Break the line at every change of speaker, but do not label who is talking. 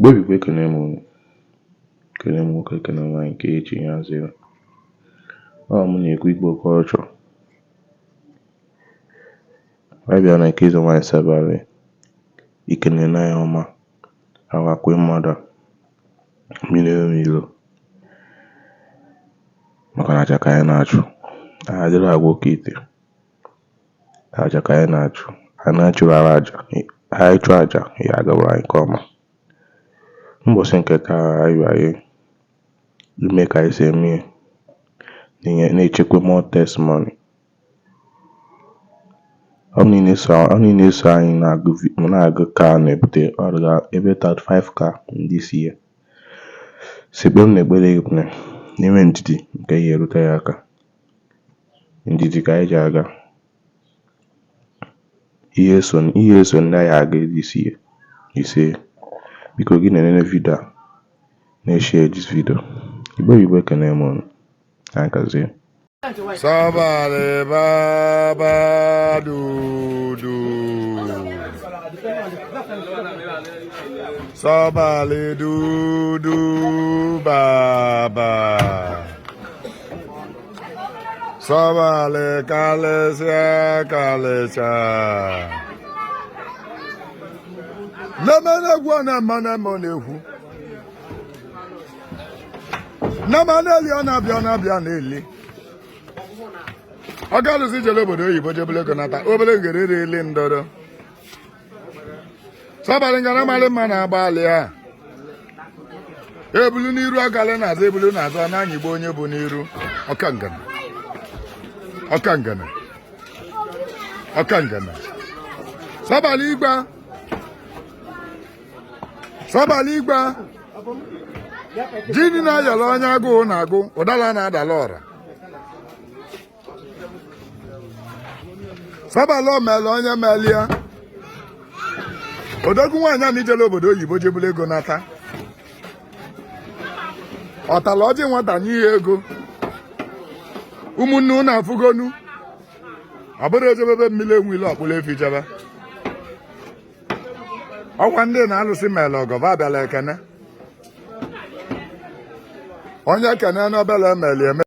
Igbo Igbo ekene m nwoke ekene nwaanyị nke echi ya zero. Ọ mụ na-ekwu Igbo culture. Abịa na nke Ezenwanyi sobail ikene na ya ọma awakwe mmadụ mmiri maka na aja ka anyị na-achụ adịrị agwa oke ite aja ka anyị na-achụ a na-achụrụ aja ha ịchụ aja ya agawara anyị nke ọma. Mbọsị nke taa anyị ime ka anyị si eme na-echekwa more testimony. Ọ na-eso anyị na-agụ ka na-ebute ọrịa ebe 35k this year. Sekpe m na-ekpere ekpere n'ime ndidi nke ya erute ya aka. Ndidi ka anyị ji aga. Ihe so ndị anyị aga this year. Ise biko gị na-enene video a na-share this video. Igbo Igbo ekene m unu. Akazie.
Sobail baba dudu. Sobail dudu baba. Sobail kalesya. Namana gwana mana monehu. Namana liona bia neli. Agalusi jele obodo oyibo jebele gonata obele ngerere ele ndoro. Sobail ngana male mana agbali a. Ebulu n'iru agale na aza ebulu na aza na anyigbo onye bụ n'iru. Ọkangana. Sobail igba. Jini na ayọrọ onye agụụ na-agụ ụdala na-adala ọra. Sobail omele onye melia. Odogwu nwaanyị a n'ijele obodo oyibo jebule ego nata. Ọtala ọjị nwata n'ihe ego. Ụmụnne unu afụgonu. Ọ bụrụ ejebebe mmiri enwile ọkpụla efi jebe. Ọkwa ndị na-alụsị mele ọgọva abịala ekene. Onye kene n'obele emeli eme.